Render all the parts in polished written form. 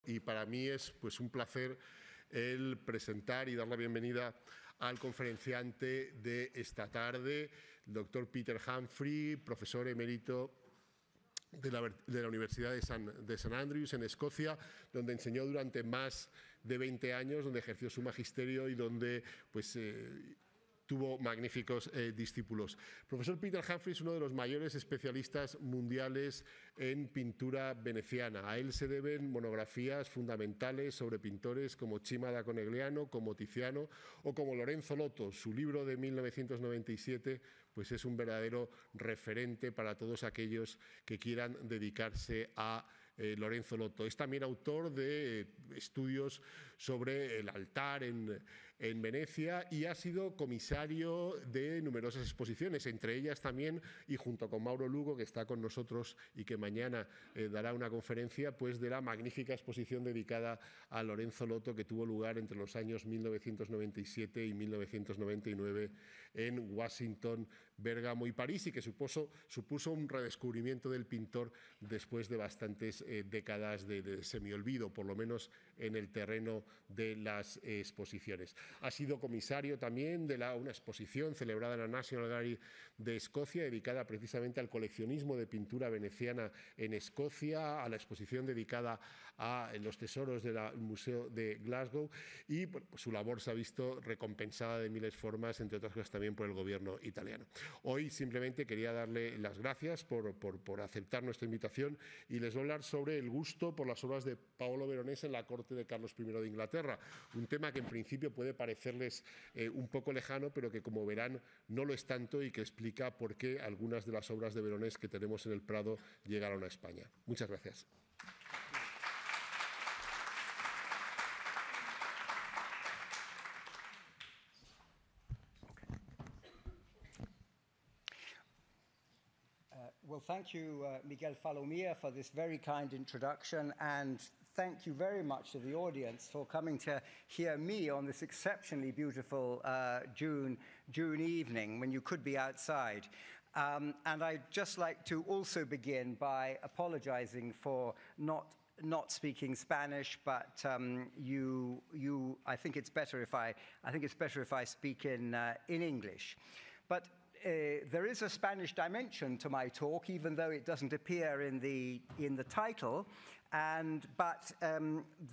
y para mí es pues un placer el presentar y dar la bienvenida al conferenciante de esta tarde, el doctor Peter Humfrey, profesor emérito de la Universidad de St. Andrews en Escocia, donde enseñó durante más de 20 años, donde ejerció su magisterio y donde pues, tuvo magníficos discípulos. Profesor Peter Humfrey es uno de los mayores especialistas mundiales en pintura veneciana. A él se deben monografías fundamentales sobre pintores como Cima da Conegliano, como Tiziano o como Lorenzo Lotto. Su libro de 1997 pues es un verdadero referente para todos aquellos que quieran dedicarse a Lorenzo Lotto. Es también autor de estudios sobre el altar en Venecia y ha sido comisario de numerosas exposiciones, entre ellas también, y junto con Mauro Lugo, que está con nosotros y que mañana dará una conferencia, pues de la magnífica exposición dedicada a Lorenzo Lotto que tuvo lugar entre los años 1997 y 1999 en Washington, Bérgamo y París, y que supuso un redescubrimiento del pintor después de bastantes décadas de semiolvido, por lo menos en el terreno de las exposiciones. Ha sido comisario también de una exposición celebrada en la National Gallery de Escocia, dedicada precisamente al coleccionismo de pintura veneciana en Escocia, a la exposición dedicada a los tesoros del Museo de Glasgow, y pues, su labor se ha visto recompensada de miles de formas, entre otras cosas también por el gobierno italiano. Hoy simplemente quería darle las gracias por aceptar nuestra invitación y les voy a hablar sobre el gusto por las obras de Paolo Veronés en la corte de Carlos I de Inglaterra, un tema que en principio puede parecerles un poco lejano, pero que como verán no lo es tanto y que explica por qué algunas de las obras de Veronés que tenemos en el Prado llegaron a España. Muchas gracias. Well, thank you, Miguel Falomir, for this very kind introduction, and thank you very much to the audience for coming to hear me on this exceptionally beautiful June evening when you could be outside. And I'd just like to also begin by apologizing for not speaking Spanish, but I think it's better if I speak in English. But there is a Spanish dimension to my talk, even though it doesn't appear in the title. But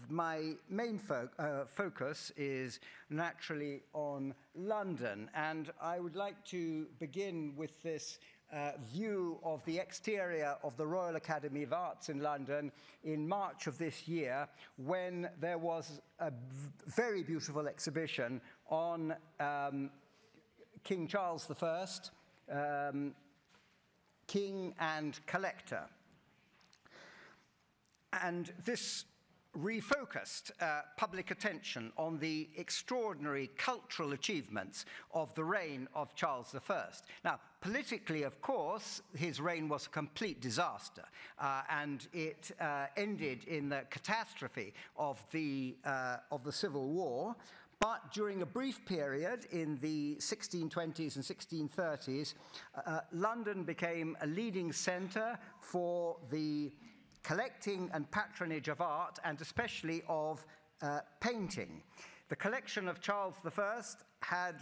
my main focus is naturally on London, and I would like to begin with this view of the exterior of the Royal Academy of Arts in London in March of this year, when there was a very beautiful exhibition on King Charles I, King and Collector. And this refocused public attention on the extraordinary cultural achievements of the reign of Charles I. Now, politically, of course, his reign was a complete disaster, and it ended in the catastrophe of the Civil War. But during a brief period in the 1620s and 1630s, London became a leading centre for the collecting and patronage of art, and especially of painting. The collection of Charles I had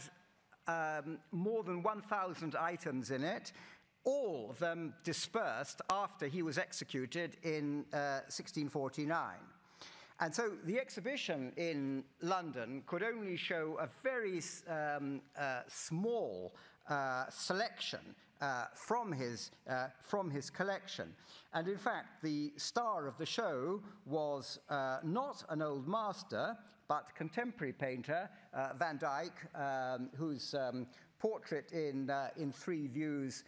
more than 1,000 items in it, all of them dispersed after he was executed in 1649. And so the exhibition in London could only show a very small selection from his collection. And in fact, the star of the show was not an old master, but contemporary painter Van Dyck, whose portrait in three views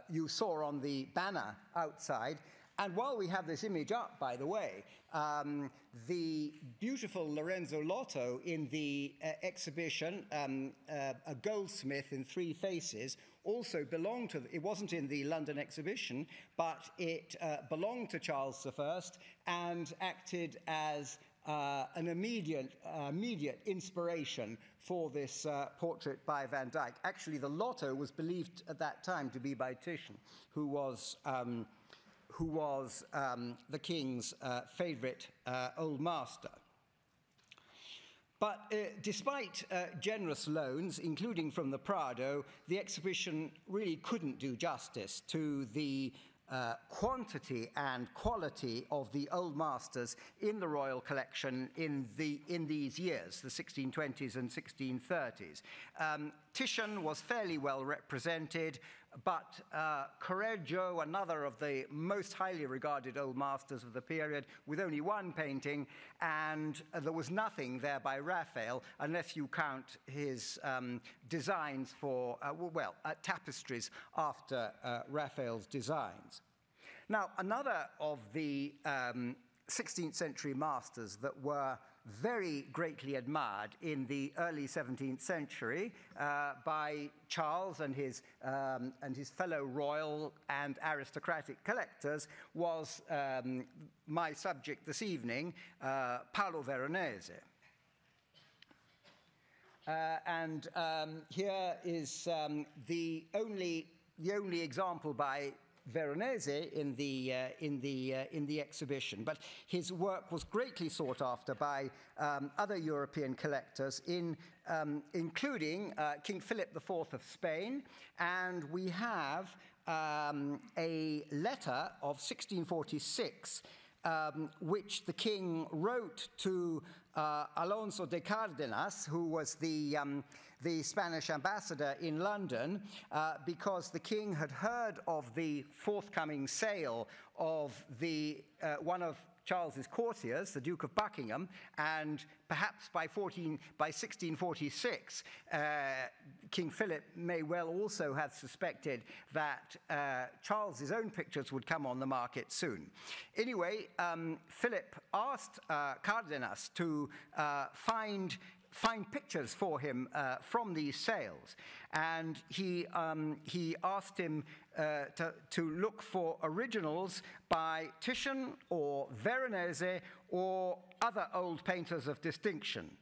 you saw on the banner outside. And while we have this image up, by the way, the beautiful Lorenzo Lotto in the exhibition, a goldsmith in three faces, also belonged to, it wasn't in the London exhibition, but it belonged to Charles I and acted as an immediate inspiration for this portrait by Van Dyck. Actually, the Lotto was believed at that time to be by Titian, who was who was the king's favorite old master. But despite generous loans, including from the Prado, the exhibition really couldn't do justice to the quantity and quality of the old masters in the royal collection in these years, the 1620s and 1630s. Titian was fairly well represented, but Correggio, another of the most highly regarded old masters of the period, with only one painting, and there was nothing there by Raphael, unless you count his designs for, tapestries after Raphael's designs. Now, another of the 16th century masters that were very greatly admired in the early 17th century by Charles and his fellow royal and aristocratic collectors was my subject this evening, Paolo Veronese. Here is the only example by Veronese in the exhibition, but his work was greatly sought after by other European collectors, including King Philip IV of Spain, and we have a letter of 1646 which the king wrote to Alonso de Cárdenas, who was the Spanish ambassador in London, because the king had heard of the forthcoming sale of one of Charles's courtiers, the Duke of Buckingham, and perhaps by 1646, King Philip may well also have suspected that Charles's own pictures would come on the market soon. Anyway, Philip asked Cárdenas to find pictures for him from these sales, and he asked him to look for originals by Titian or Veronese or other old painters of distinction.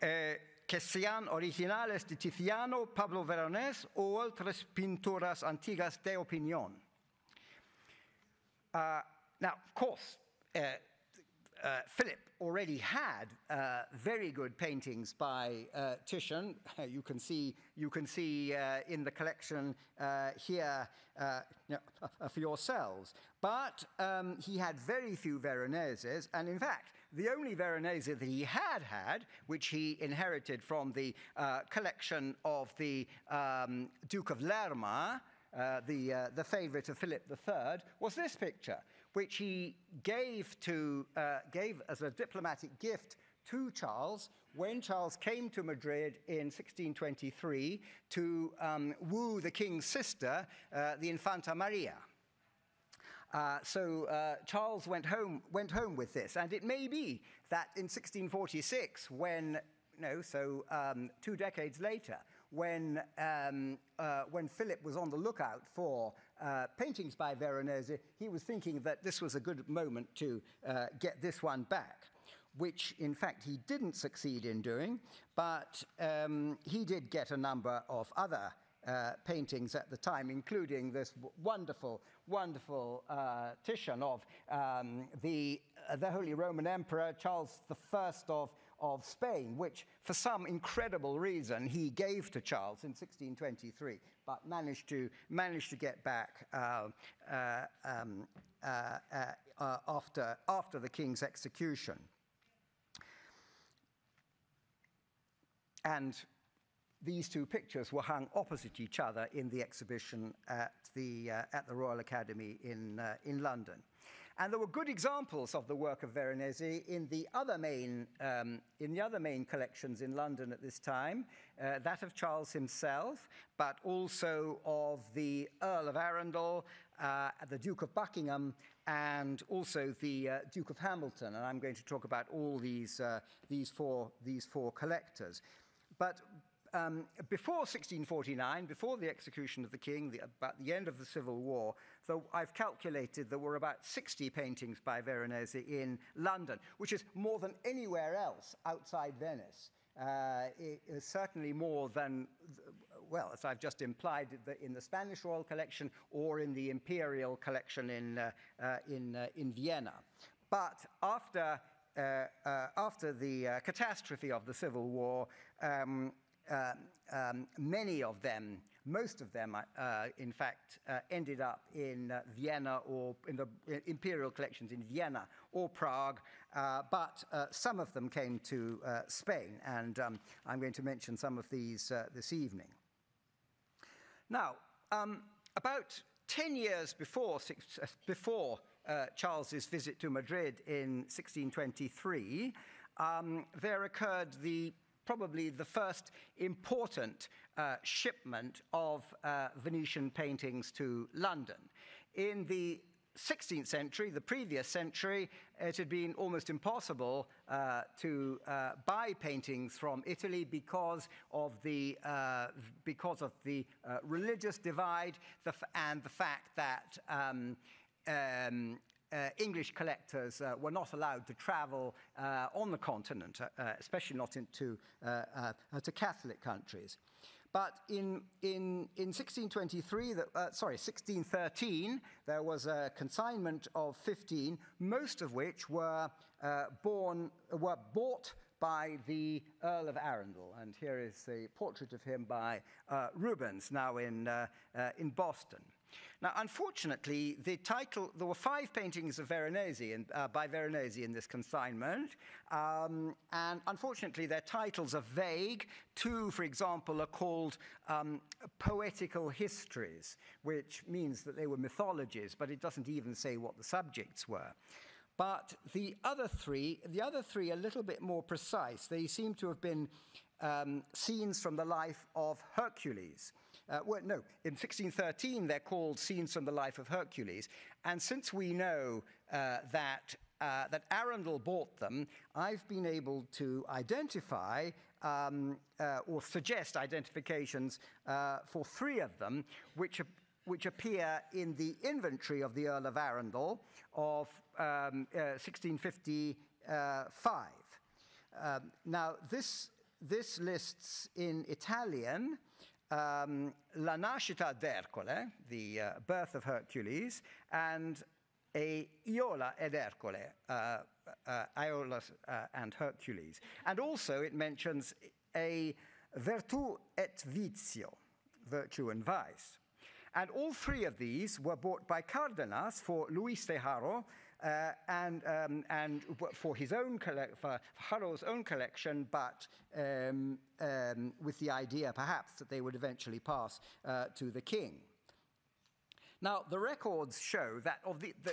Que sean originales de Tiziano, Paolo Veronés o otras pinturas antiguas de opinión. Now, of course, Philip already had very good paintings by Titian. You can see in the collection here for yourselves. But he had very few Veroneses, and in fact, the only Veronese that he had, which he inherited from the collection of the Duke of Lerma, the favorite of Philip III, was this picture, which he gave as a diplomatic gift to Charles when Charles came to Madrid in 1623 to woo the king's sister, the Infanta Maria. So Charles went home with this, and it may be that in 1646, 2 decades later, when Philip was on the lookout for paintings by Veronese, he was thinking that this was a good moment to get this one back, which in fact he didn't succeed in doing, but he did get a number of other paintings at the time, including this wonderful Titian of the Holy Roman Emperor Charles I of Spain, which for some incredible reason he gave to Charles in 1623, but managed to get back after the king's execution. And these two pictures were hung opposite each other in the exhibition at the Royal Academy in London. And there were good examples of the work of Veronese in the other main collections in London at this time, that of Charles himself, but also of the Earl of Arundel, the Duke of Buckingham, and also the Duke of Hamilton. And I'm going to talk about all these four collectors. But before 1649, before the execution of the king, about the end of the Civil War, though I've calculated there were about 60 paintings by Veronese in London, which is more than anywhere else outside Venice. It is certainly more than well, as I've just implied, in the Spanish royal collection or in the imperial collection in Vienna. But after the catastrophe of the Civil War, many of them, most of them, in fact, ended up in Vienna or in the imperial collections in Vienna or Prague, but some of them came to Spain, and I'm going to mention some of these this evening. Now, about 10 years before Charles's visit to Madrid in 1623, there occurred probably the first important shipment of Venetian paintings to London. In the 16th century, the previous century, it had been almost impossible to buy paintings from Italy because of the religious divide and the fact that English collectors were not allowed to travel on the continent, especially not into to Catholic countries. But in 1613, there was a consignment of 15, most of which were bought by the Earl of Arundel. And here is a portrait of him by Rubens, now in Boston. Now, unfortunately, there were 5 paintings of Veronese by Veronese in this consignment, and unfortunately their titles are vague. 2, for example, are called poetical histories, which means that they were mythologies, but it doesn't even say what the subjects were. But the other three are a little bit more precise. They seem to have been scenes from the life of Hercules. Well, no, in 1613 they're called Scenes from the Life of Hercules. And since we know that Arundel bought them, I've been able to identify or suggest identifications for 3 of them, which appear in the inventory of the Earl of Arundel of 1655. Now, this lists in Italian La nascita d'Ercole, the birth of Hercules, and a Iola ed Ercole, Iola and Hercules. And also it mentions a Virtu et Vizio, virtue and vice. And all 3 of these were bought by Cardenas for Luis de Haro, and for his own for Haro's own collection, but with the idea perhaps that they would eventually pass to the king. Now, the records show that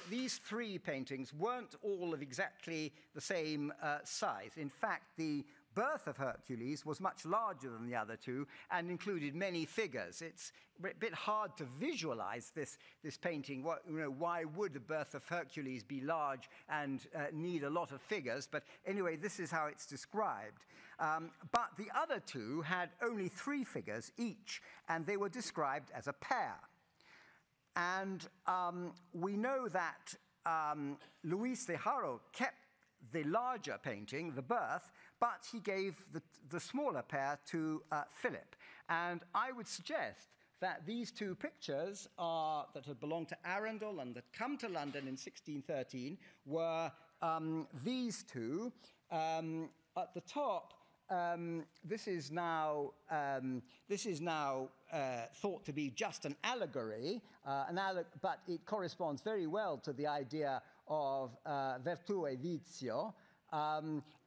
these 3 paintings weren't all of exactly the same size. In fact, the birth of Hercules was much larger than the other 2 and included many figures. It's a bit hard to visualize this painting. Why would the birth of Hercules be large and need a lot of figures? But anyway, this is how it's described. But the other 2 had only 3 figures each, and they were described as a pair. And we know that Luis de Haro kept the larger painting, the birth, but he gave the smaller pair to Philip. And I would suggest that these 2 pictures that had belonged to Arundel and that come to London in 1613 were these 2. At the top, this is now thought to be just an allegory, but it corresponds very well to the idea of virtu e vizio.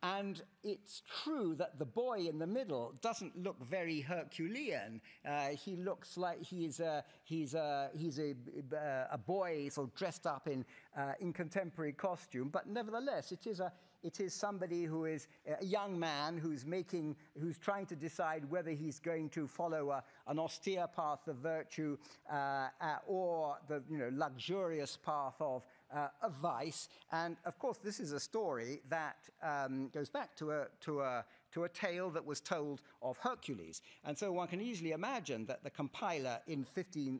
And it's true that the boy in the middle doesn't look very Herculean. He looks like he's a boy sort of dressed up in contemporary costume, but nevertheless, it is somebody who is a young man who's trying to decide whether he's going to follow an austere path of virtue or the luxurious path of vice. And of course, this is a story that goes back to a tale that was told of Hercules. And so one can easily imagine that the compiler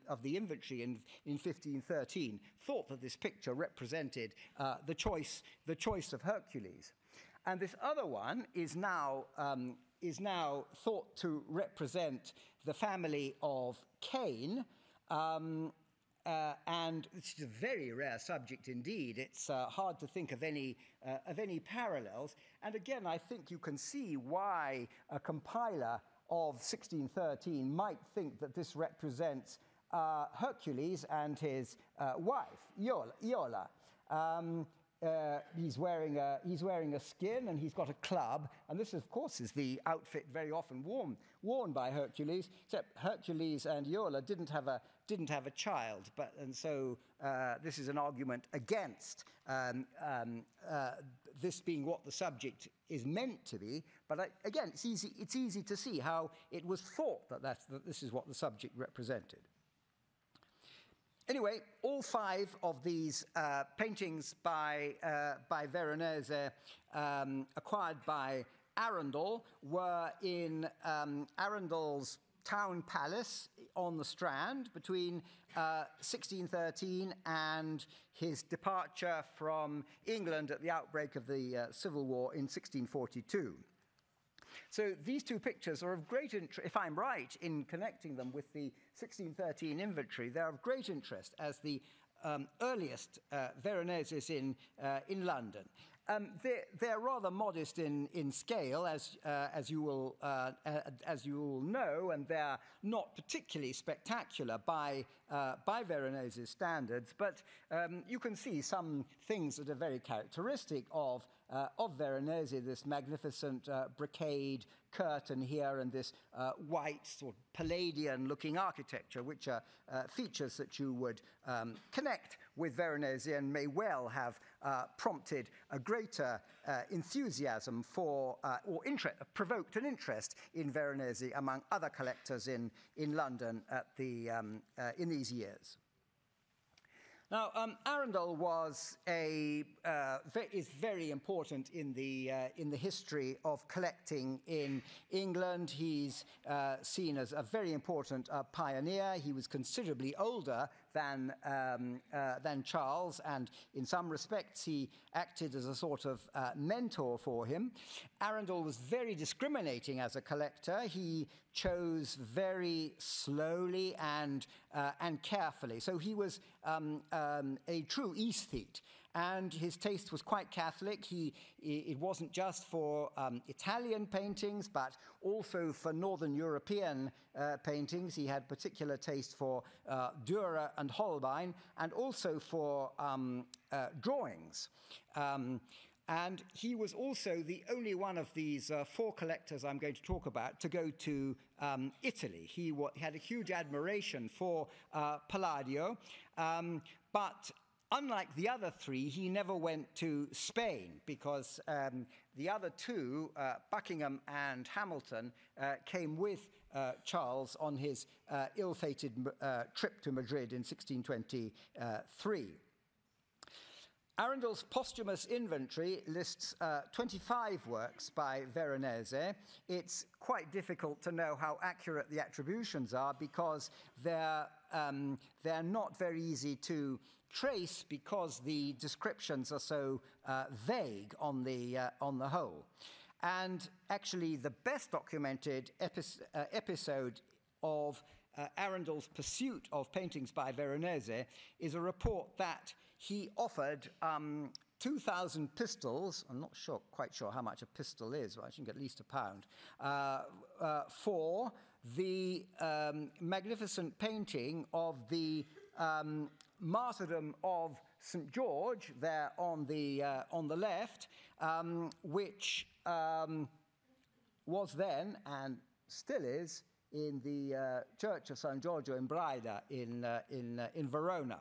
of the inventory in 1513 thought that this picture represented the choice of Hercules. And this other one is now is now thought to represent the family of Cain, and it's a very rare subject indeed. It's hard to think of any parallels. And again, I think you can see why a compiler of 1613 might think that this represents Hercules and his wife, Iola. He's wearing a skin and he's got a club, and this, of course, is the outfit very often worn by Hercules. Except Hercules and Iola didn't have a child, and so this is an argument against this being what the subject is meant to be. But again, it's easy to see how it was thought that this is what the subject represented. Anyway, all 5 of these paintings by Veronese, acquired by Arundel, were in Arundel's town palace on the Strand between 1613 and his departure from England at the outbreak of the Civil War in 1642. So these 2 pictures are of great interest, if I'm right in connecting them with the 1613 inventory. They're of great interest as the earliest Veroneses in London. They're rather modest in scale, as you will know, and they're not particularly spectacular by Veronese's standards. But you can see some things that are very characteristic of Veronese, this magnificent brocade curtain here and this white sort of Palladian-looking architecture, which are features that you would connect with Veronese and may well have prompted a greater enthusiasm for, or provoked an interest in Veronese among other collectors in London in these years. Now, Arundel is very important in the history of collecting in England. He's seen as a very important pioneer. He was considerably older than Charles, and in some respects he acted as a sort of mentor for him. Arundel was very discriminating as a collector. He chose very slowly and carefully. So he was a true aesthete, and his taste was quite Catholic. It wasn't just for Italian paintings, but also for Northern European paintings. He had particular taste for Dürer and Holbein, and also for drawings. And he was also the only one of these 4 collectors I'm going to talk about to go to Italy. He had a huge admiration for Palladio, but unlike the other 3, he never went to Spain, because the other 2, Buckingham and Hamilton, came with Charles on his ill-fated trip to Madrid in 1623. Arundel's posthumous inventory lists 25 works by Veronese. It's quite difficult to know how accurate the attributions are, because they're not very easy to trace, because the descriptions are so vague on the whole. And actually, the best documented episode of Arundel's pursuit of paintings by Veronese is a report that he offered 2,000 pistols. I'm not quite sure how much a pistol is, but I should get at least £1, for the magnificent painting of the martyrdom of St. George there on the left, which was then and still is in the Church of San Giorgio in Braida in Verona.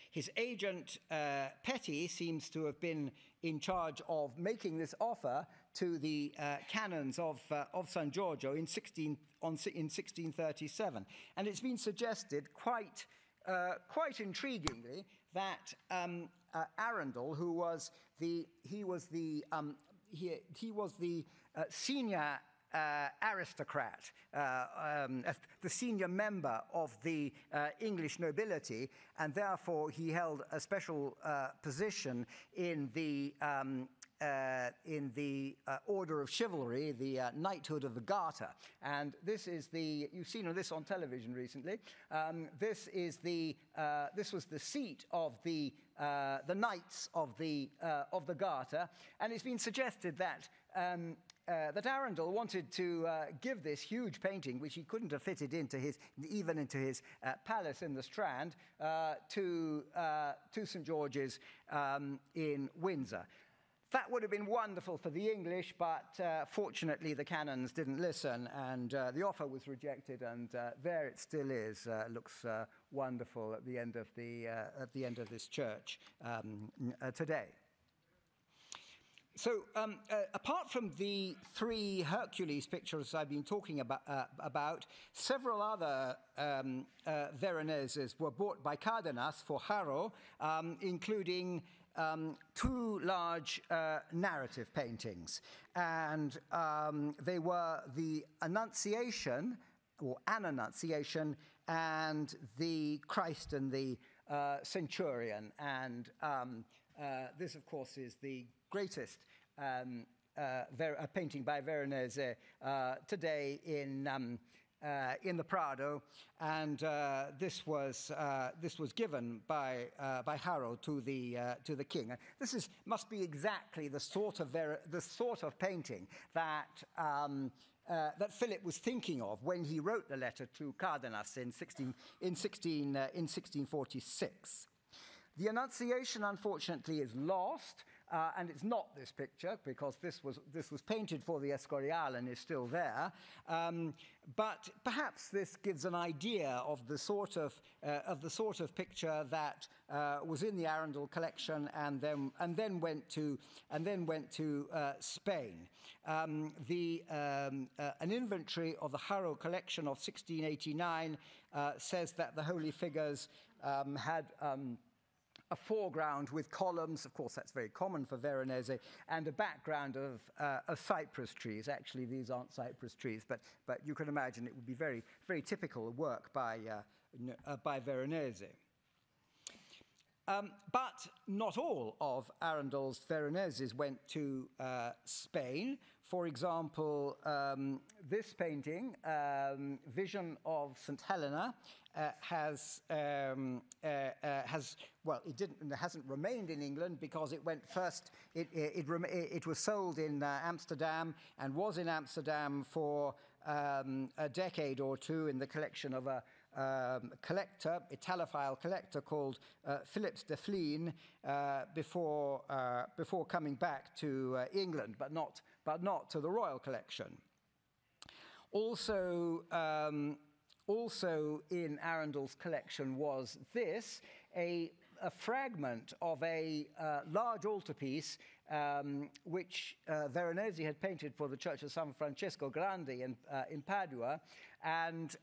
His agent, Petty, seems to have been in charge of making this offer to the canons of San Giorgio in 1637. And it's been suggested quite intriguingly that Arundel, who was the senior aristocrat, the senior member of the English nobility, and therefore he held a special position in the Order of Chivalry, the Knighthood of the Garter. And this is you've seen this on television recently. This was the seat of the Knights of the Garter, and it's been suggested that Arundel wanted to give this huge painting, which he couldn't have fitted into his palace in the Strand, to St. George's in Windsor. That would have been wonderful for the English, but fortunately the canons didn't listen, and the offer was rejected. And there it still is. Looks wonderful at the end of this church today. So, apart from the three Hercules pictures I've been talking about, several other Veroneses were bought by Cardenas for Harrow, including two large narrative paintings. And they were the Annunciation, or An Annunciation, and the Christ and the Centurion. And this, of course, is the greatest painting by Veronese today in the Prado, and this was given by Harrow to the king. This must be exactly the sort of painting that Philip was thinking of when he wrote the letter to Cardenas in 1646. The Annunciation, unfortunately, is lost, and it's not this picture because this was painted for the Escorial and is still there. But perhaps this gives an idea of the sort of picture that was in the Arundel collection and then went to Spain. An inventory of the Harrow collection of 1689 says that the holy figures had a foreground with columns, of course that's very common for Veronese, and a background of cypress trees. Actually, these aren't cypress trees, but you can imagine it would be very, very typical work by Veronese. But not all of Arundel's Veroneses went to Spain. For example, this painting, Vision of St. Helena, hasn't remained in England because it went first. It was sold in Amsterdam and was in Amsterdam for a decade or two in the collection of a collector, Italophile collector called Philips de Vlieen, before coming back to England, but not to the royal collection. Also in Arundel's collection was this, a fragment of a large altarpiece which Veronese had painted for the Church of San Francesco Grande in Padua, and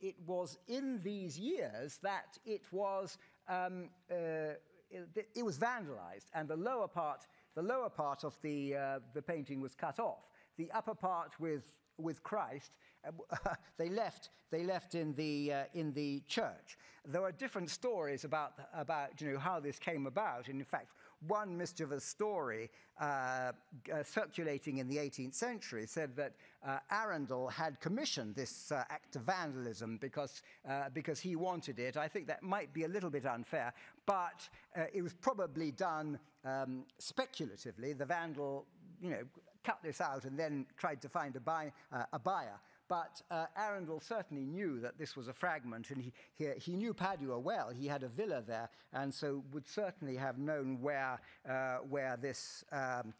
it was in these years that it was vandalized, and the lower part of the painting was cut off. The upper part with Christ, they left in the church. There are different stories about how this came about. And in fact, one mischievous story circulating in the 18th century said that Arundel had commissioned this act of vandalism because he wanted it. I think that might be a little bit unfair, but it was probably done speculatively. The vandal, cut this out and then tried to find a buyer. But Arundel certainly knew that this was a fragment, and he knew Padua well. He had a villa there, and so would certainly have known where this had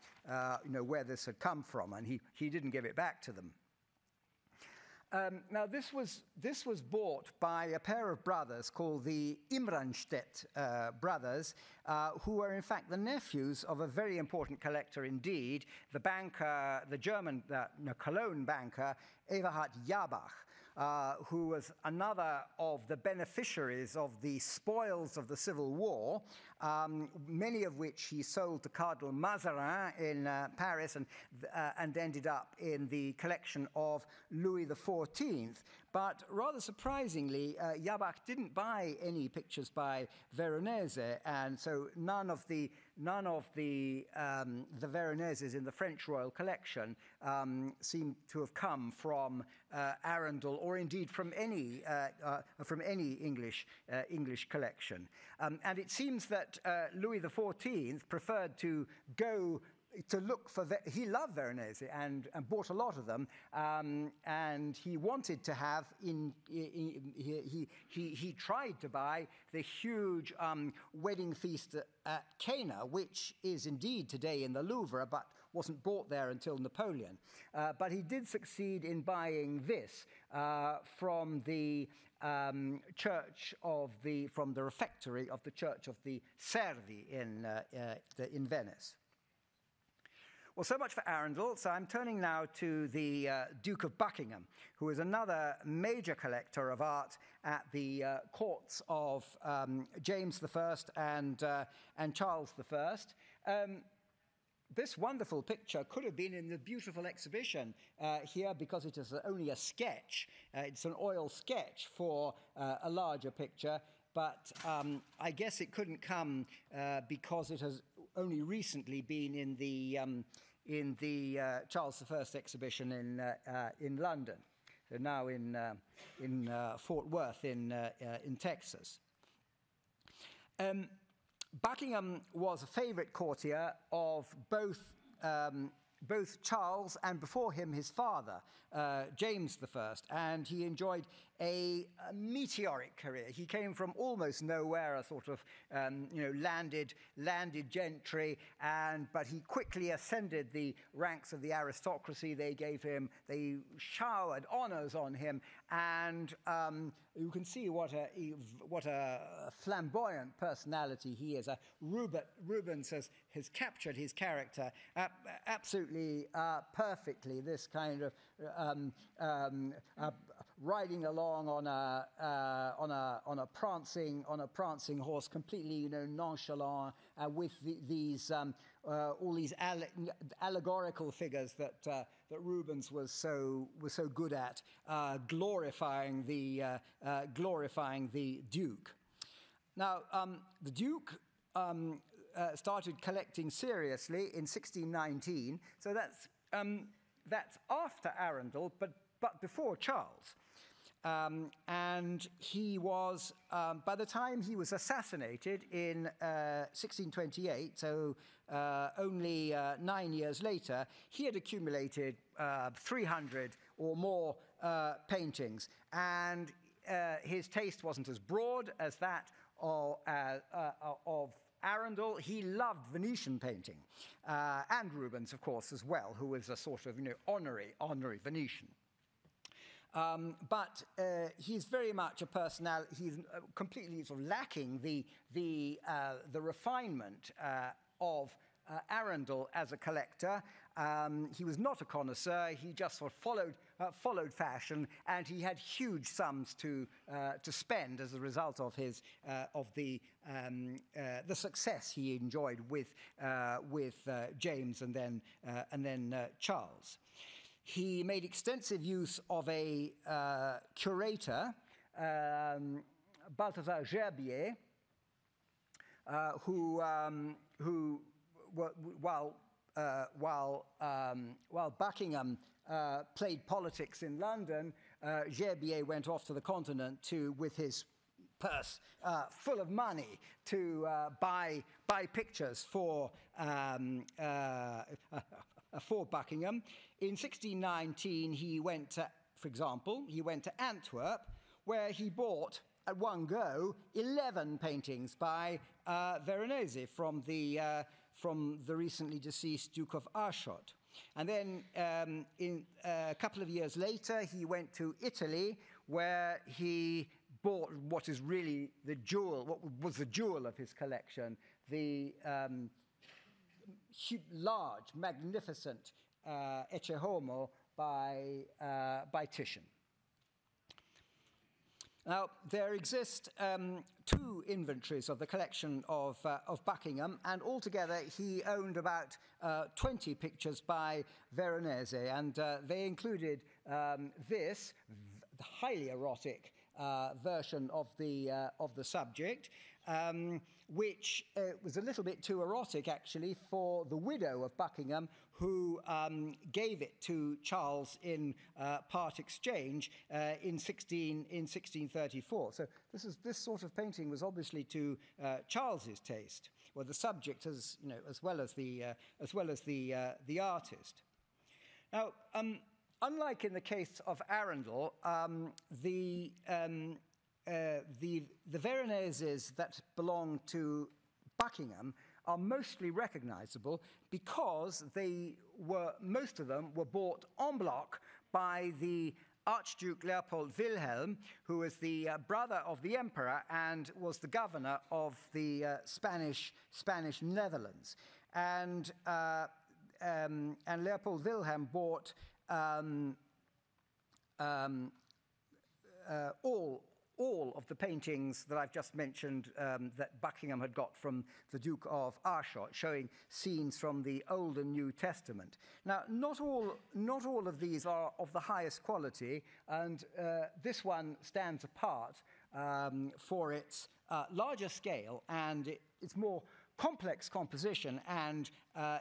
come from, and he didn't give it back to them. Now, this was bought by a pair of brothers called the Imranstedt brothers, who were in fact the nephews of a very important collector indeed, the German Cologne banker Eberhard Jabach, who was another of the beneficiaries of the spoils of the Civil War, many of which he sold to Cardinal Mazarin in Paris and ended up in the collection of Louis XIV. But rather surprisingly, Jabach didn't buy any pictures by Veronese, and so none of the Veroneses in the French royal collection seem to have come from Arundel, or indeed from any English collection. And it seems that Louis XIV preferred to go to look for, he loved Veronese and bought a lot of them, and he wanted to have, he tried to buy the huge wedding feast at Cana, which is indeed today in the Louvre, but wasn't bought there until Napoleon. But he did succeed in buying this from the church of from the refectory of the Church of the Servi in Venice. Well, so much for Arundel. So I'm turning now to the Duke of Buckingham, who is another major collector of art at the courts of James I and Charles I. This wonderful picture could have been in the beautiful exhibition here, because it is only a sketch. It's an oil sketch for a larger picture, but I guess it couldn't come because it has only recently been in the Charles I exhibition in London, so now in Fort Worth in Texas. Buckingham was a favorite courtier of both Charles and, before him, his father, James I, and he enjoyed a meteoric career. He came from almost nowhere, a sort of landed gentry, but he quickly ascended the ranks of the aristocracy. They showered honors on him, and you can see what a flamboyant personality he is. Rubens has captured his character absolutely perfectly. This kind of riding along on a prancing horse, completely nonchalant, with all these allegorical figures that Rubens was so good at, glorifying the Duke. Now, the Duke started collecting seriously in 1619, so that's after Arundel, but before Charles. And he was, by the time he was assassinated in 1628, so only 9 years later, he had accumulated 300 or more paintings. And his taste wasn't as broad as that of Arundel. He loved Venetian painting, and Rubens, of course, as well, who was a sort of honorary Venetian. But he's very much a personality. He's completely sort of lacking the refinement of Arundel as a collector. He was not a connoisseur. He just sort of followed fashion, and he had huge sums to spend as a result of the success he enjoyed with James and then Charles. He made extensive use of a curator, Balthazar Gerbier, who while Buckingham played politics in London, Gerbier went off to the continent with his purse full of money to buy pictures for Buckingham. In 1619, he went to Antwerp, where he bought at one go 11 paintings by Veronese from the recently deceased Duke of Buckingham. And then a couple of years later, he went to Italy, where he bought what is really what was the jewel of his collection, the large, magnificent Ecce Homo by Titian. Now, there exist two inventories of the collection of Buckingham, and altogether he owned about 20 pictures by Veronese, and they included highly erotic version of the subject, which was a little bit too erotic, actually, for the widow of Buckingham, who gave it to Charles in part exchange in 1634. So this sort of painting was obviously to Charles's taste, or the subject, as well as the artist. Now, unlike in the case of Arundel, the Veroneses that belong to Buckingham are mostly recognizable because most of them were bought en bloc by the Archduke Leopold Wilhelm, who was the brother of the emperor and was the governor of the Spanish Netherlands. And Leopold Wilhelm bought all of the paintings that I've just mentioned that Buckingham had got from the Duke of Arschot, showing scenes from the Old and New Testament. Now, not all of these are of the highest quality, and this one stands apart for its larger scale and its more complex composition and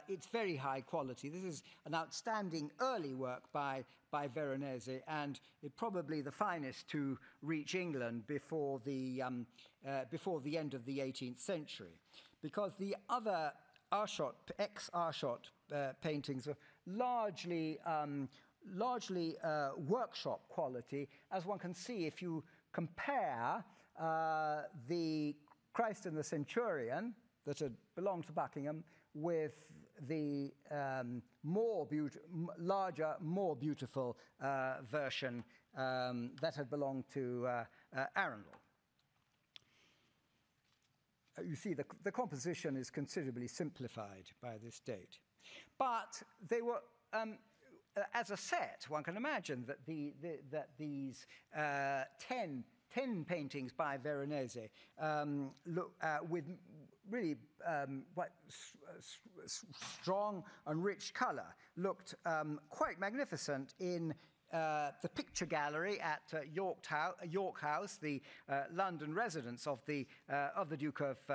its very high quality. This is an outstanding early work by Veronese, and probably the finest to reach England before the end of the 18th century, because the other ex-Arschot paintings are largely workshop quality, as one can see if you compare the Christ and the Centurion that had belonged to Buckingham with the larger, more beautiful version that had belonged to Arundel. You see, the composition is considerably simplified by this date. But they were, as a set, one can imagine that these 10 paintings by Veronese with really quite strong and rich colour looked quite magnificent in the picture gallery at York House, the London residence of the Duke of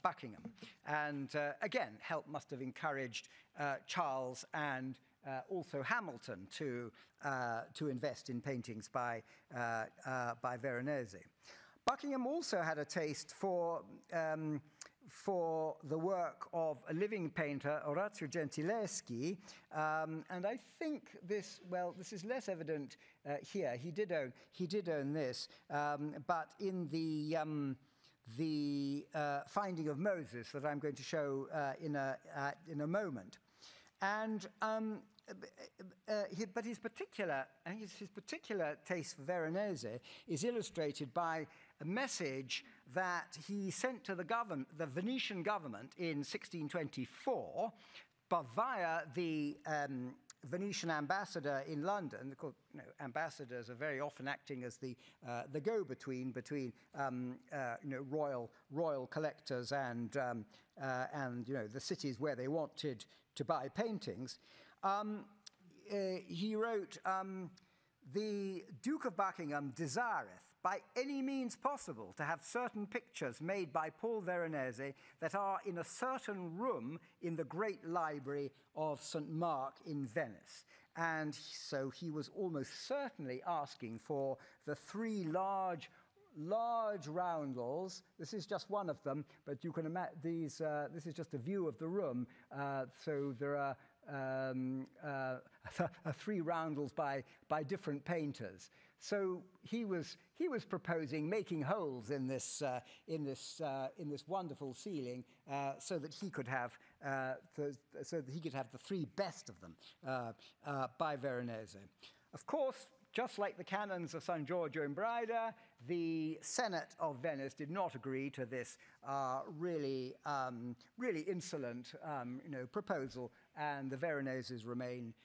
Buckingham, and again, help must have encouraged Charles and also Hamilton to invest in paintings by Veronese. Buckingham also had a taste for the work of a living painter, Orazio Gentileschi, and I think this is less evident here. He did own this, but in the Finding of Moses that I'm going to show in a moment, and. But his particular taste for Veronese is illustrated by a message that he sent to the Venetian government in 1624, but via the Venetian ambassador in London. Ambassadors are very often acting as the go-between between royal collectors and the cities where they wanted to buy paintings. He wrote, "The Duke of Buckingham desireth by any means possible to have certain pictures made by Paul Veronese that are in a certain room in the great library of St. Mark in Venice." And so he was almost certainly asking for the three large roundels. This is just one of them, but you can imagine these. This is just a view of the room. So there are three roundels by different painters. So he was proposing making holes in this wonderful ceiling so that he could have the three best of them by Veronese. Of course, just like the canons of San Giorgio in Brida, the Senate of Venice did not agree to this really insolent proposal, and the Veroneses remain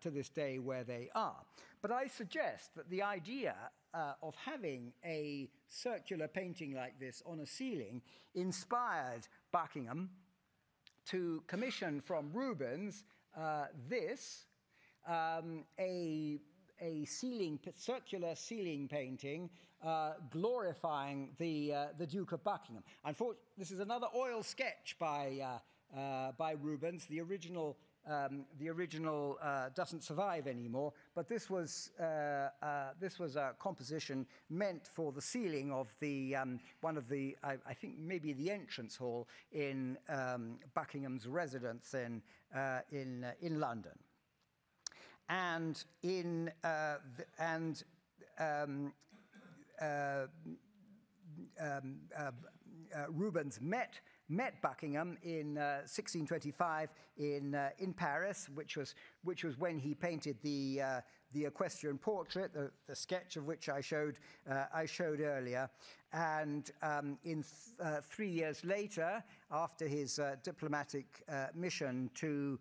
to this day where they are. But I suggest that the idea of having a circular painting like this on a ceiling inspired Buckingham to commission from Rubens a a circular ceiling painting glorifying the Duke of Buckingham. Unfortunately, this is another oil sketch by Rubens. The original doesn't survive anymore, but this was a composition meant for the ceiling of the one of the I think maybe the entrance hall in Buckingham's residence in London, and Rubens met Buckingham in 1625 in Paris, which was when he painted the equestrian portrait, the sketch of which I showed earlier. And 3 years later, after his diplomatic mission to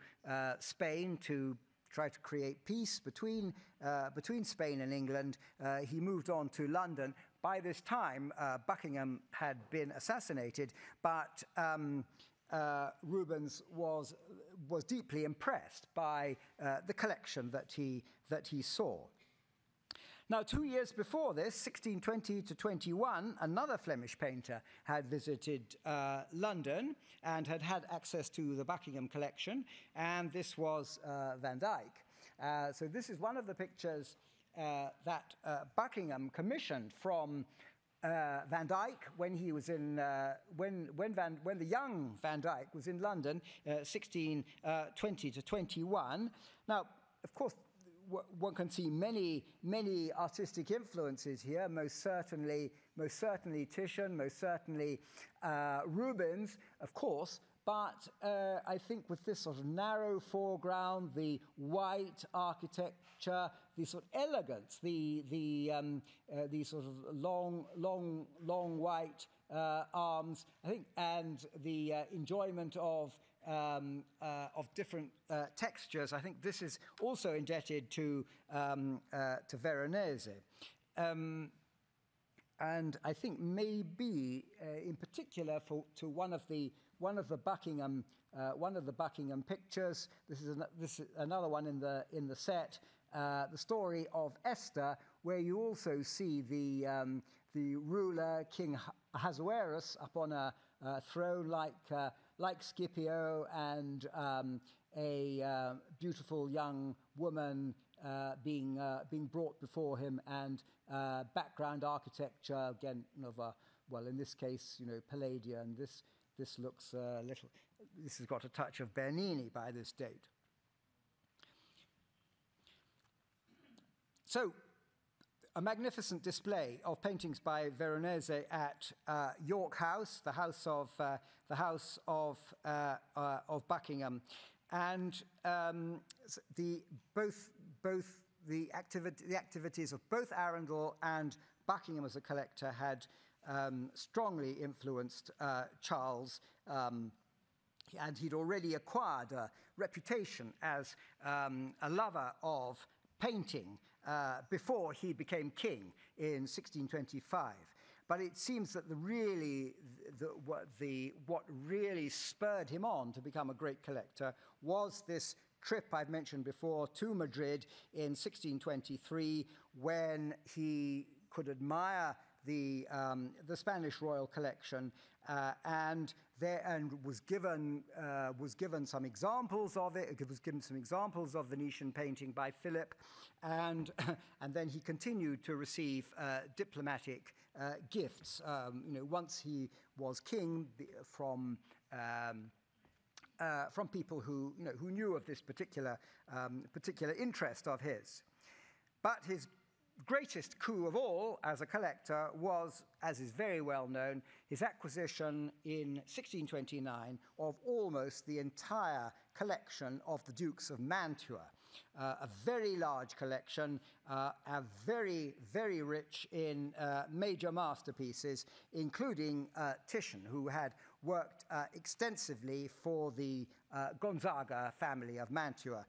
Spain to try to create peace between Spain and England, he moved on to London. By this time, Buckingham had been assassinated, but Rubens was deeply impressed by the collection that he saw. Now, 2 years before this, 1620 to 21, another Flemish painter had visited London and had access to the Buckingham collection, and this was Van Dyck. So this is one of the pictures that Buckingham commissioned from Van Dyck when he was in when the young Van Dyck was in London, 1620 to 21. Now, of course, one can see many artistic influences here. Most certainly Titian, most certainly Rubens, of course. But I think with this sort of narrow foreground, the white architecture, the sort of elegance, the sort of long white arms, I think, and the enjoyment of different textures, I think this is also indebted to Veronese. And I think maybe in particular to one of the Buckingham pictures. This is another one in the set. The story of Esther, where you also see the ruler King Ahasuerus up on a throne like Scipio, and a beautiful young woman being brought before him, and background architecture again of in this case Palladian. This looks a little. This has got a touch of Bernini by this date. So, a magnificent display of paintings by Veronese at York House, the house of Buckingham, and both the activities of both Arundel and Buckingham as a collector had strongly influenced Charles, and he'd already acquired a reputation as a lover of painting before he became king in 1625. But it seems that what really spurred him on to become a great collector was this trip I've mentioned before to Madrid in 1623, when he could admire the Spanish royal collection, and was given some examples of it. It was given some examples of Venetian painting by Philip, and then he continued to receive diplomatic gifts. Once he was king, from people who knew of this particular interest of his. But his greatest coup of all as a collector was, as is very well known, his acquisition in 1629 of almost the entire collection of the Dukes of Mantua. A very large collection, very, very rich in major masterpieces, including Titian, who had worked extensively for the Gonzaga family of Mantua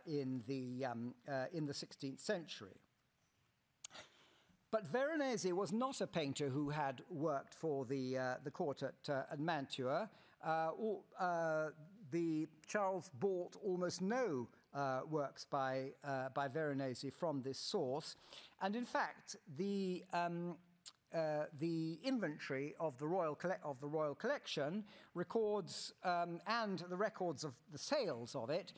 in the 16th century. But Veronese was not a painter who had worked for the court at Mantua. Charles bought almost no works by Veronese from this source. And in fact, the inventory of the royal collection records, and the records of the sales of it,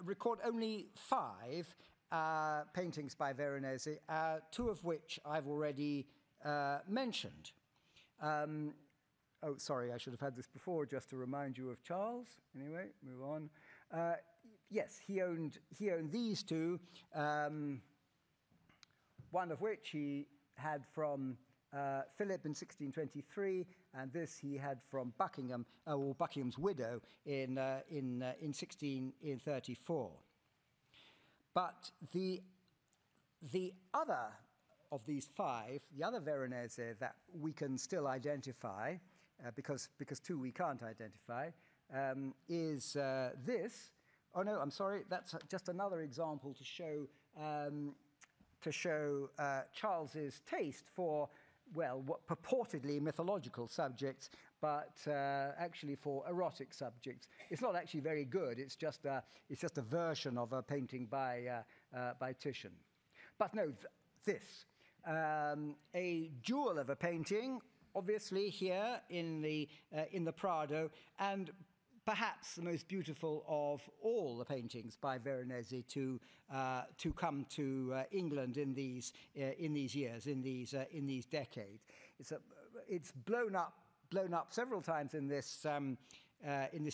record only 5 paintings by Veronese, 2 of which I've already mentioned. Oh, sorry, I should have had this before, just to remind you of Charles. Anyway, move on. Yes, he owned these 2, one of which he had from Philip in 1623, and this he had from Buckingham, or Buckingham's widow, in 1634. But the other of these 5, the other Veronese that we can still identify, because 2 we can't identify, is this. Oh no, I'm sorry. That's just another example to show Charles's taste for, well, what purportedly mythological subjects, but actually for erotic subjects. It's not actually very good. It's just a version of a painting by Titian. But no, this a jewel of a painting, obviously here in the Prado, and perhaps the most beautiful of all the paintings by Veronese to come to England in these years, in these decades. It's blown up several times in this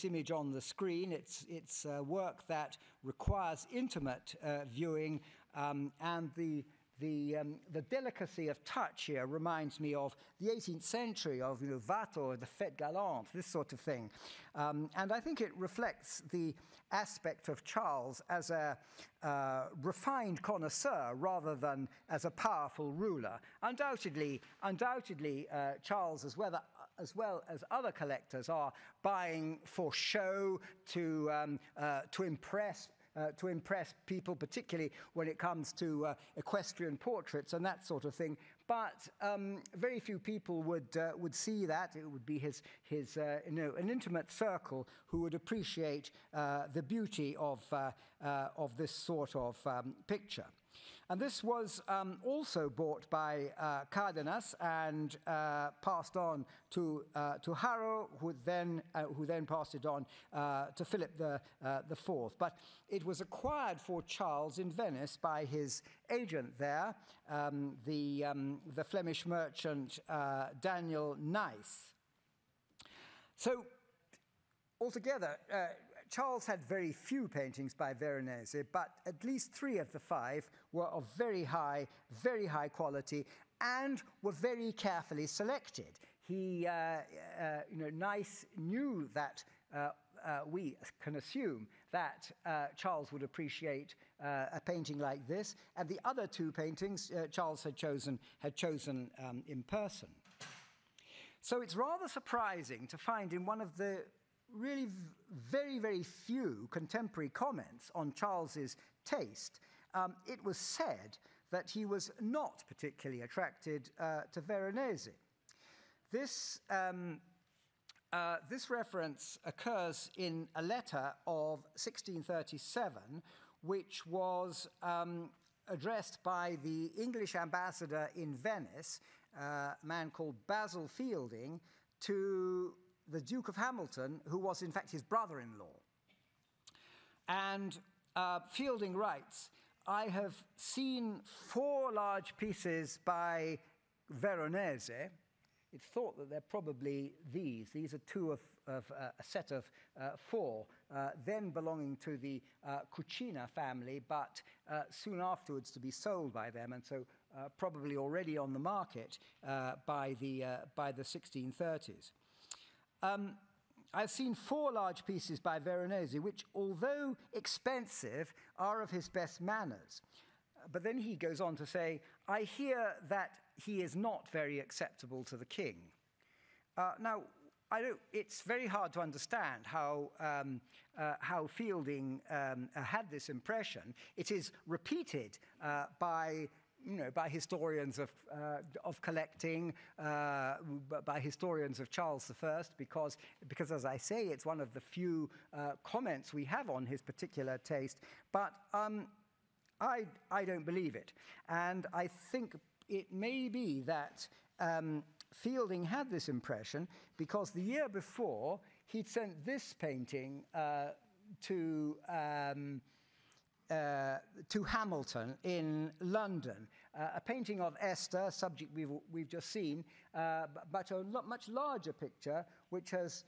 image on the screen. It's work that requires intimate viewing, and the delicacy of touch here reminds me of the 18th century, of Watteau, the Fête Galante, this sort of thing. And I think it reflects the aspect of Charles as a refined connoisseur rather than as a powerful ruler. Undoubtedly, Charles, as well as other collectors, are buying for show, to impress people, particularly when it comes to equestrian portraits and that sort of thing. But very few people would see that. It would be his an intimate circle who would appreciate the beauty of this sort of picture. And this was also bought by Cardenas and passed on to Harrow, who then passed it on to Philip the IV. But it was acquired for Charles in Venice by his agent there, the Flemish merchant Daniel Nice. So altogether, Charles had very few paintings by Veronese, but at least 3 of the 5 were of very high quality and were very carefully selected. He, Nice knew that we can assume that Charles would appreciate a painting like this, and the other 2 paintings Charles had chosen in person. So it's rather surprising to find in one of the really very, very few contemporary comments on Charles's taste, it was said that he was not particularly attracted to Veronese. This reference occurs in a letter of 1637, which was addressed by the English ambassador in Venice, a man called Basil Fielding, to the Duke of Hamilton, who was in fact his brother-in-law. And Fielding writes, "I have seen 4 large pieces by Veronese." It's thought that they're probably these. These are 2 of a set of 4, then belonging to the Cucina family, but soon afterwards to be sold by them, and so probably already on the market by the 1630s. I've seen 4 large pieces by Veronese, which, although expensive, are of his best manners. But then he goes on to say, "I hear that he is not very acceptable to the king." Now, it's very hard to understand how Fielding had this impression. It is repeated by by historians of collecting, by historians of Charles I, because, as I say, it's one of the few comments we have on his particular taste. But I don't believe it. And I think it may be that Fielding had this impression because the year before he'd sent this painting to Hamilton in London, a painting of Esther, subject we've just seen, but a much larger picture, which has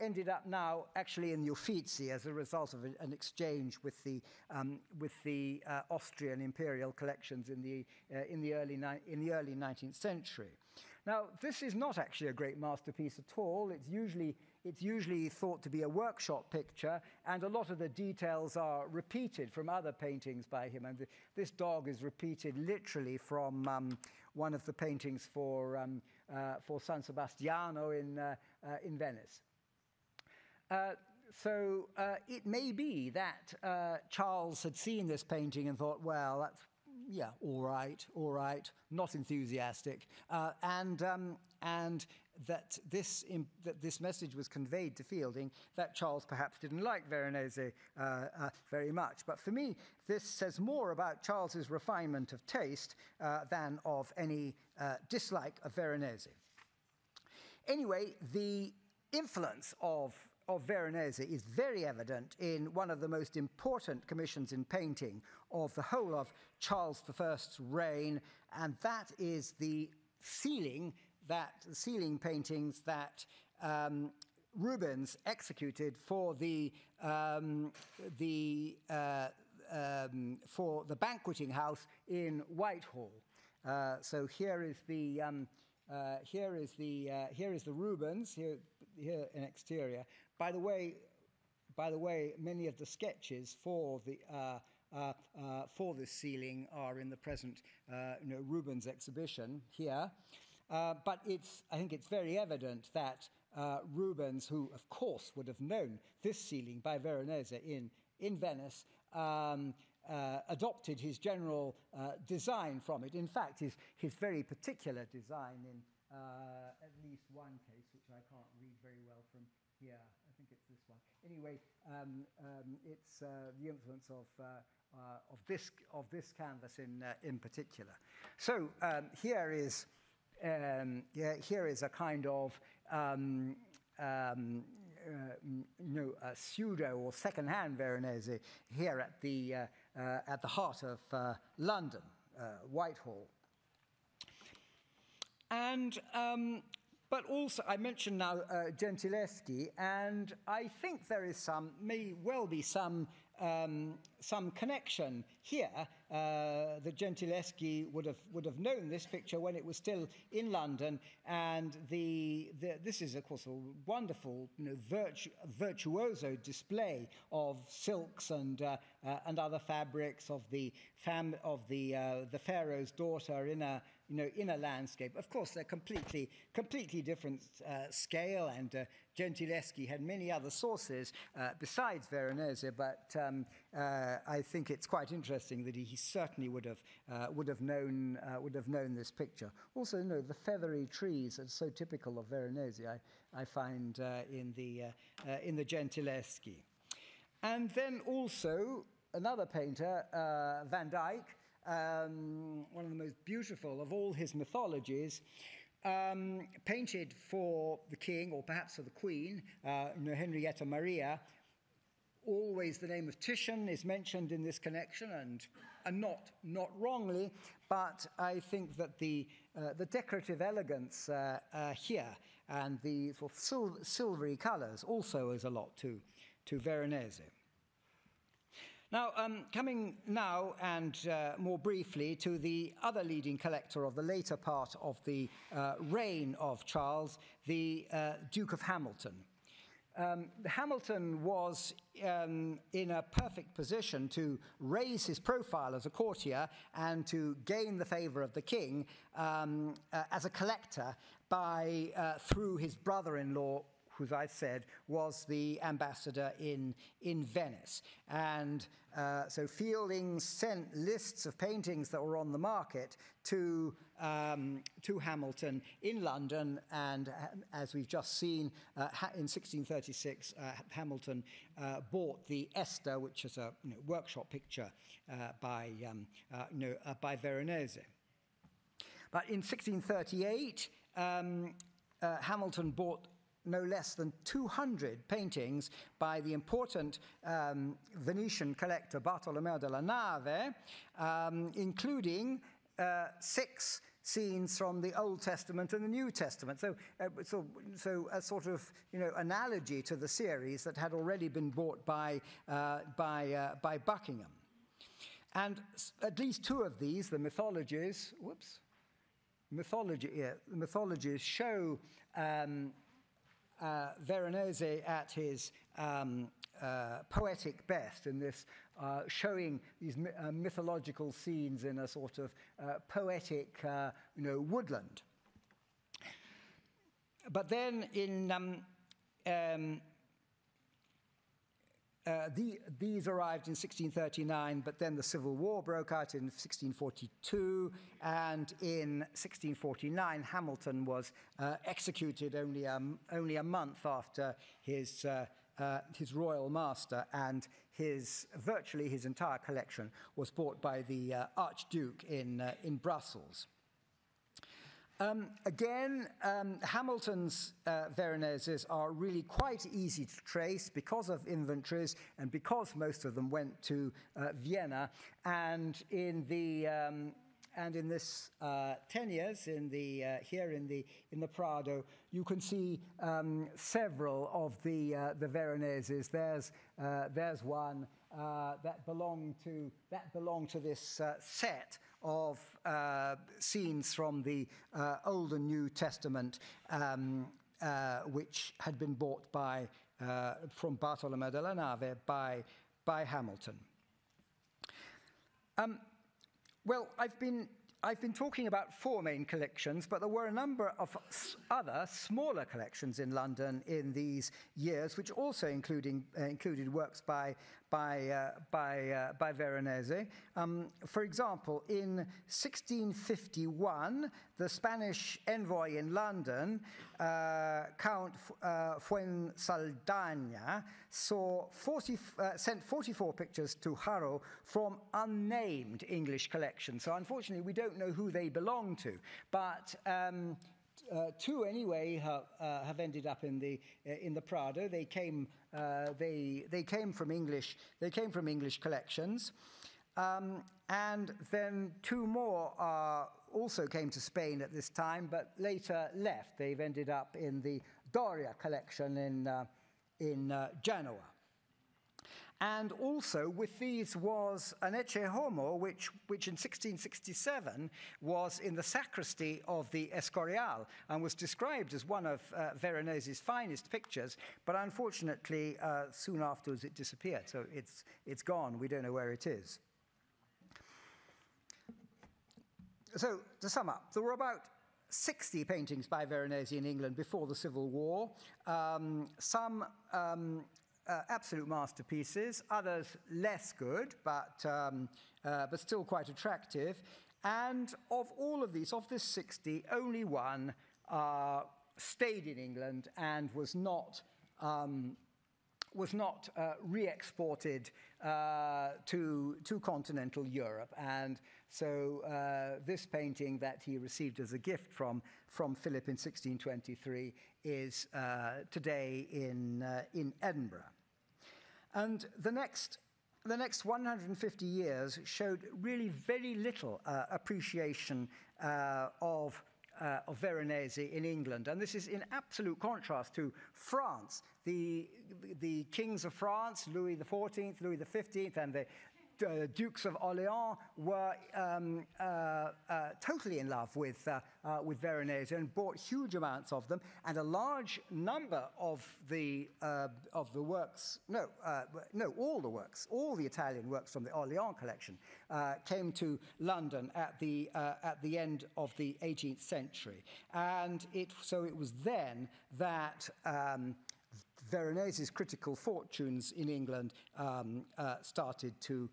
ended up now actually in the Uffizi as a result of an exchange with the Austrian imperial collections in the early 19th century. Now, this is not actually a great masterpiece at all. It's usually thought to be a workshop picture, and a lot of the details are repeated from other paintings by him. And this dog is repeated literally from one of the paintings for San Sebastiano in Venice. So it may be that Charles had seen this painting and thought, well, that's, yeah, all right, not enthusiastic, and that this message was conveyed to Fielding that Charles perhaps didn't like Veronese very much. But for me, this says more about Charles's refinement of taste than of any dislike of Veronese. Anyway, the influence of Veronese is very evident in one of the most important commissions in painting of the whole of Charles I's reign, and that is the ceiling paintings that Rubens executed for the banqueting house in Whitehall. So here is the Rubens here in exterior. By the way, many of the sketches for this ceiling are in the present Rubens exhibition here. But I think it's very evident that Rubens, who of course would have known this ceiling by Veronese in Venice, adopted his general design from it. In fact, his very particular design in at least one case, which I can't read very well from here. I think it's this one. Anyway, it's the influence of this canvas in particular. So here is a kind of a pseudo or second-hand Veronese here at the heart of London, Whitehall. And but also, I mentioned now Gentileschi, and I think there is may well be some connection here that Gentileschi would have known this picture when it was still in London, and this is of course a wonderful virtuoso display of silks and other fabrics of the pharaoh's daughter in a landscape. Of course, they're completely different scale, and Gentileschi had many other sources besides Veronese, but I think it's quite interesting that he certainly would have known this picture. Also, the feathery trees are so typical of Veronese. I find in the Gentileschi, and then also another painter, Van Dyck. One of the most beautiful of all his mythologies, painted for the king, or perhaps for the queen, Henrietta Maria. Always the name of Titian is mentioned in this connection, and not wrongly, but I think that the decorative elegance here and the sort of silvery colours also owes a lot to Veronese. Now, coming now and more briefly to the other leading collector of the later part of the reign of Charles, the Duke of Hamilton. Hamilton was in a perfect position to raise his profile as a courtier and to gain the favour of the king as a collector through his brother-in-law, who I said was the ambassador in Venice. And so Fielding sent lists of paintings that were on the market to Hamilton in London, and as we've just seen, in 1636, Hamilton bought the Esther, which is a workshop picture by Veronese. But in 1638, Hamilton bought no less than 200 paintings by the important Venetian collector Bartolomeo della Nave, including 6 scenes from the Old Testament and the New Testament. So a sort of analogy to the series that had already been bought by Buckingham. And at least 2 of these, the mythologies, the mythologies show Veronese at his poetic best in this, showing these mythological scenes in a sort of poetic, woodland. But then in these arrived in 1639, but then the Civil War broke out in 1642, and in 1649 Hamilton was executed only a month after his royal master, and virtually his entire collection was bought by the Archduke in Brussels. Again, Hamilton's Veroneses are really quite easy to trace because of inventories and because most of them went to Vienna. And in this 10 years here in the Prado, you can see several of the Veroneses. There's one that belonged to this set of scenes from the Old and New Testament, which had been bought from Bartolomeo della Nave by Hamilton. Well, I've been talking about 4 main collections, but there were a number of other smaller collections in London in these years, which also included works by Veronese. For example, in 1651, the Spanish envoy in London, Count Fuensaldana, sent 44 pictures to Harrow from unnamed English collections. So unfortunately, we don't know who they belong to, but 2 anyway have ended up in the Prado. They came from English collections, and then 2 more also came to Spain at this time, but later left. They've ended up in the Doria collection in Genoa. And also with these was an Ecce Homo, which in 1667 was in the sacristy of the Escorial and was described as one of Veronese's finest pictures, but unfortunately soon afterwards it disappeared, so it's gone. We don't know where it is. So to sum up, there were about 60 paintings by Veronese in England before the Civil War. Some absolute masterpieces, others less good, but still quite attractive. And of all of these, of this 60, only one stayed in England and was not re-exported to continental Europe. And so this painting that he received as a gift from Philip in 1623 is today in Edinburgh. And the next 150 years showed really very little appreciation of Veronese in England. And this is in absolute contrast to France. The kings of France, Louis XIV, Louis XV, and Dukes of Orleans were totally in love with Veronese and bought huge amounts of them, and a large number of the works, all the works, all the Italian works from the Orleans collection came to London at the end of the 18th century, and so it was then that Veronese's critical fortunes in England started to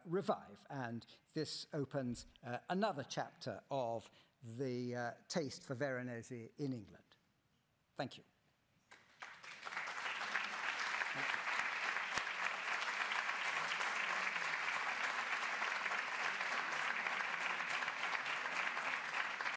revive, and this opens another chapter of the taste for Veronese in England. Thank you.